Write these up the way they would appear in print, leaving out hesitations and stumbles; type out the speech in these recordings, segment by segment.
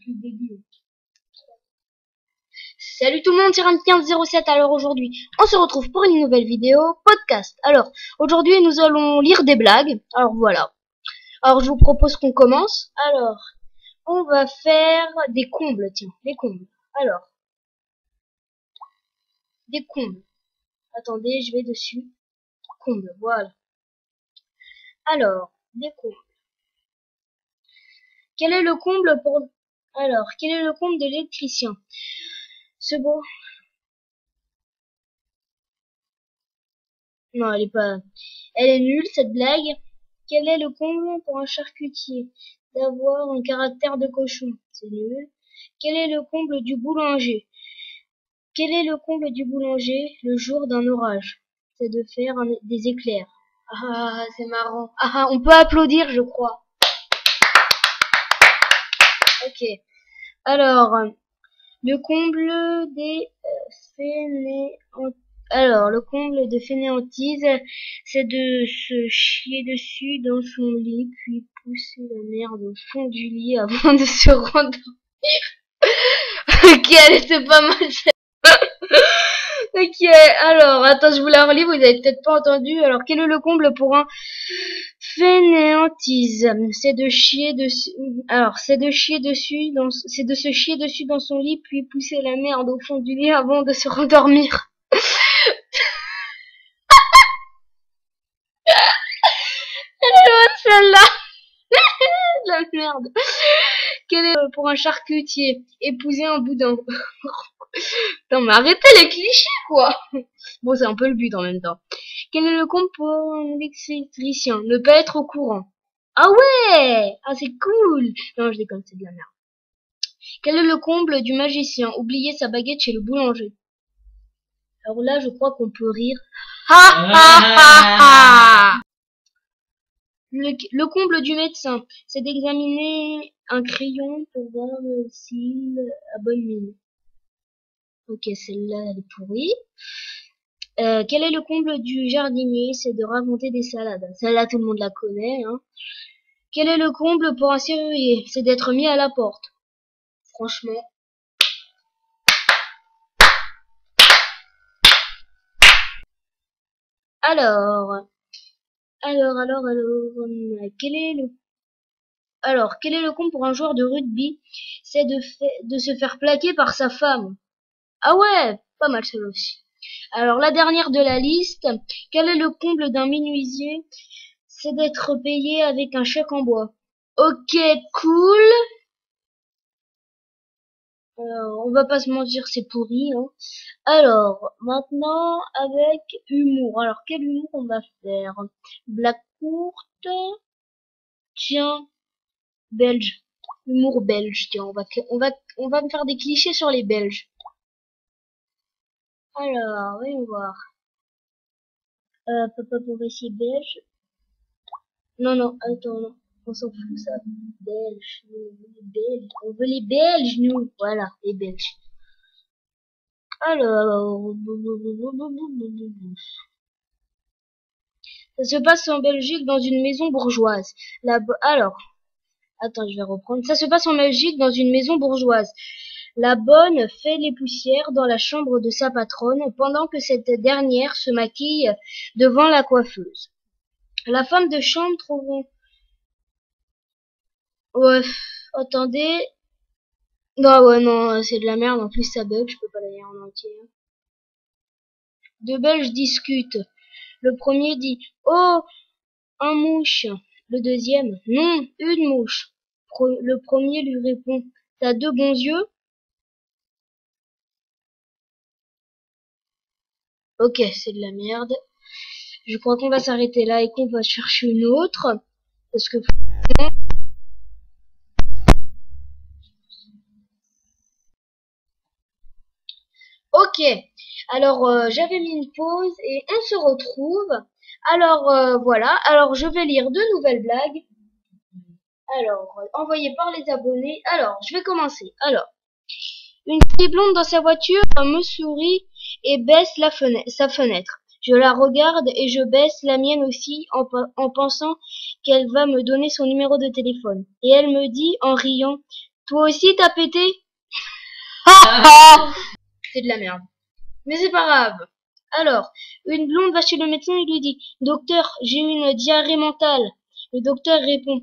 depuis le début. Salut tout le monde, c'est Ram1507. Alors aujourd'hui, on se retrouve pour une nouvelle vidéo podcast. Alors aujourd'hui, nous allons lire des blagues. Alors voilà. Alors je vous propose qu'on commence. Alors, on va faire des combles, tiens, des combles. Alors, des combles. Attendez, je vais dessus. Combles, voilà. Alors, des combles. Quel est le comble pour... Alors, quel est le comble de l'électricien? C'est beau. Non, elle est pas... Elle est nulle, cette blague. Quel est le comble pour un charcutier? D'avoir un caractère de cochon. C'est nul. Quel est le comble du boulanger? Quel est le comble du boulanger le jour d'un orage? C'est de faire des éclairs. Ah, c'est marrant. Ah, on peut applaudir, je crois. Ok. Alors, le comble des Alors, le comble de fainéantise, c'est de se chier dessus dans son lit, puis pousser la merde au fond du lit avant de se rendormir. Ok, elle était pas mal. Ok, alors, attends, je vous la relis, vous avez peut-être pas entendu. Alors, quel est le comble pour un fainéantise? C'est de chier dessus. Alors, c'est de se chier dessus dans son lit, puis pousser la merde au fond du lit avant de se rendormir. Celle-là, la merde. Quel est pour un charcutier? Épouser un boudin. Non mais arrêtez les clichés quoi. Bon, c'est un peu le but en même temps. Quel est le comble pour un électricien? Ne pas être au courant. Ah ouais. Ah, c'est cool. Non, je déconne, c'est de la merde. Quel est le comble du magicien? Oublier sa baguette chez le boulanger. Alors là, je crois qu'on peut rire. Ha ha ha ha. Le comble du médecin, c'est d'examiner un crayon pour voir s'il a bonne mine. Ok, celle-là, elle est pourrie. Quel est le comble du jardinier? C'est de raconter des salades. Celle-là, tout le monde la connaît. Hein. Quel est le comble pour un serrurier? C'est d'être mis à la porte. Franchement. Alors, quel est le comble pour un joueur de rugby? C'est de se faire plaquer par sa femme. Ah ouais, pas mal celle aussi. Alors la dernière de la liste, quel est le comble d'un menuisier? C'est d'être payé avec un chèque en bois. Ok, cool. On va pas se mentir, c'est pourri. Hein. Alors, maintenant avec humour. Alors quel humour on va faire? Blague courte. Tiens, belge. Humour belge. Tiens, on va me faire des clichés sur les Belges. Alors, voyons voir. Papa pour essayer belge. Non, attends, non. On s'en fout, ça. Belge. On veut les Belges, nous. Voilà, les Belges. Alors. Ça se passe en Belgique dans une maison bourgeoise. Alors. Attends, je vais reprendre. Ça se passe en Belgique dans une maison bourgeoise. La bonne fait les poussières dans la chambre de sa patronne pendant que cette dernière se maquille devant la coiffeuse. La femme de chambre trouve... Ouais, attendez. Non, ouais, non, c'est de la merde. En plus, ça bug, je peux pas la lire en entier. Deux Belges discutent. Le premier dit, oh, un mouche. Le deuxième, non, une mouche. Le premier lui répond, t'as deux bons yeux? Ok, c'est de la merde. Je crois qu'on va s'arrêter là et qu'on va chercher une autre. Parce que... Ok, alors j'avais mis une pause et on se retrouve. Alors voilà, alors je vais lire de nouvelles blagues. Alors, envoyées par les abonnés. Alors, je vais commencer. Alors, une fille blonde dans sa voiture me sourit et baisse sa fenêtre. Je la regarde et je baisse la mienne aussi en pensant qu'elle va me donner son numéro de téléphone. Et elle me dit en riant, Toi aussi t'as pété? Ah ah. C'est de la merde. Mais c'est pas grave. Alors, une blonde va chez le médecin et lui dit, docteur, j'ai une diarrhée mentale. Le docteur répond,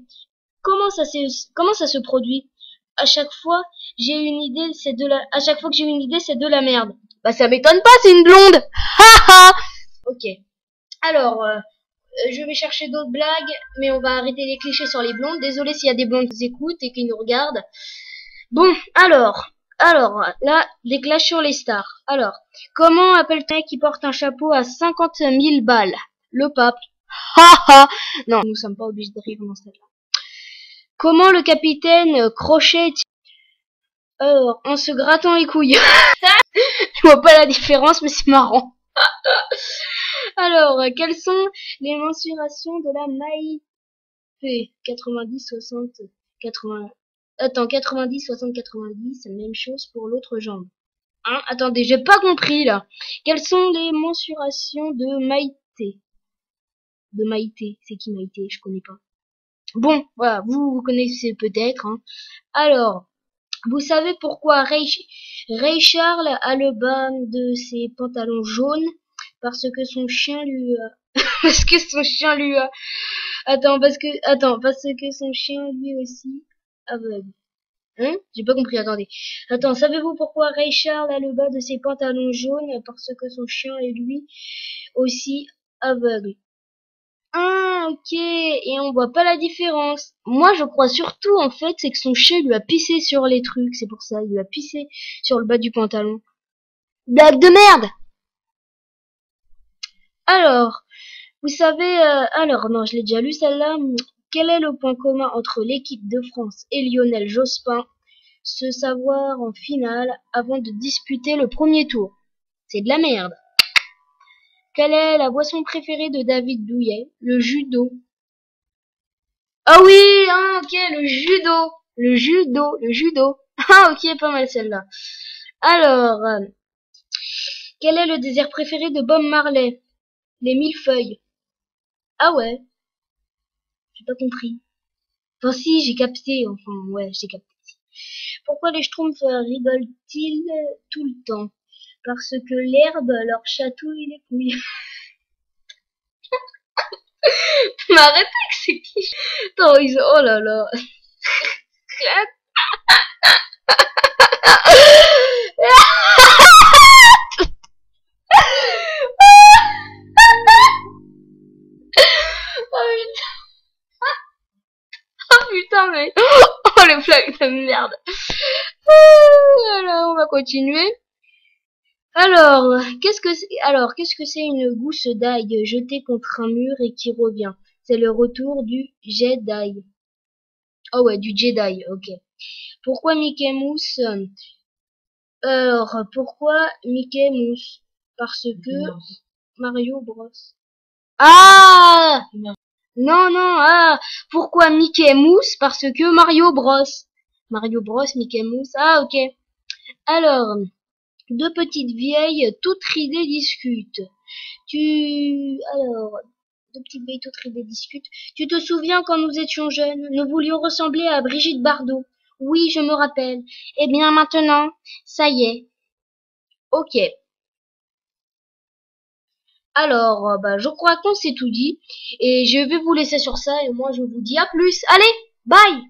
comment ça se produit? À chaque fois, à chaque fois que j'ai une idée, c'est de la merde. Bah, ça m'étonne pas, c'est une blonde. Ha ha. Ok. Alors, je vais chercher d'autres blagues, mais on va arrêter les clichés sur les blondes. Désolé s'il y a des blondes qui nous écoutent et qui nous regardent. Bon, alors, là, des clashs sur les stars. Alors, comment appelle-t-on un mec qui porte un chapeau à 50 000 balles? Le pape. Ha ha. Non, nous sommes pas obligés de rire dans celle-là. Comment le capitaine Crochet alors, en se grattant les couilles. Je vois pas la différence, mais c'est marrant. Alors, quelles sont les mensurations de la maïté? 90, 60, 80... Attends, 90, 60, 90, même chose pour l'autre jambe. Hein? Attendez, j'ai pas compris, là. Quelles sont les mensurations de Maïté? De Maïté, c'est qui Maïté? Je connais pas. Bon, voilà, vous connaissez peut-être, hein. Alors, vous savez pourquoi Ray Charles a le bas de ses pantalons jaunes? Parce que son chien lui a... parce que son chien lui a... parce que son chien lui aussi aveugle. Hein? J'ai pas compris, attendez. Attends, savez-vous pourquoi Ray Charles a le bas de ses pantalons jaunes? Parce que son chien est lui aussi aveugle. Ah, ok, et on voit pas la différence. Moi, je crois surtout, en fait, c'est que son chien lui a pissé sur les trucs, c'est pour ça, il lui a pissé sur le bas du pantalon. Blague de merde! Alors, vous savez, alors, non, je l'ai déjà lu celle-là. Quel est le point commun entre l'équipe de France et Lionel Jospin? Se savoir en finale avant de disputer le premier tour. C'est de la merde. Quelle est la boisson préférée de David Douillet? Le judo. Ah oui, ah, ok, le judo. Le judo. Ah ok, pas mal celle-là. Alors, quel est le désert préféré de Bob Marley? Les millefeuilles. Ah ouais, j'ai pas compris. Enfin si, j'ai capté, enfin ouais, j'ai capté. Pourquoi les schtroumpfs rigolent-ils tout le temps? Parce que l'herbe leur chatouille les couilles. Mais arrêtez que c'est qui? Attends, oh là là. Oh putain, mais... Oh, les blagues de merde. Alors, on va continuer. Alors, qu'est-ce que c'est une gousse d'ail jetée contre un mur et qui revient? C'est le retour du jet d'ail. Oh ouais, du Jedi, ok. Pourquoi Mickey Mouse? Pourquoi Mickey Mouse? Parce que Mario Bros. Ah! Non, non, ah! Pourquoi Mickey Mouse? Parce que Mario Bros. Mario Bros, Mickey Mouse. Ah, ok. Alors, deux petites vieilles toutes ridées discutent. Deux petites vieilles toutes ridées discutent. Tu te souviens quand nous étions jeunes, nous voulions ressembler à Brigitte Bardot. Oui, je me rappelle. Eh bien, maintenant, ça y est. Ok. Alors, bah, je crois qu'on s'est tout dit. Et je vais vous laisser sur ça. Et moi, je vous dis à plus. Allez, bye!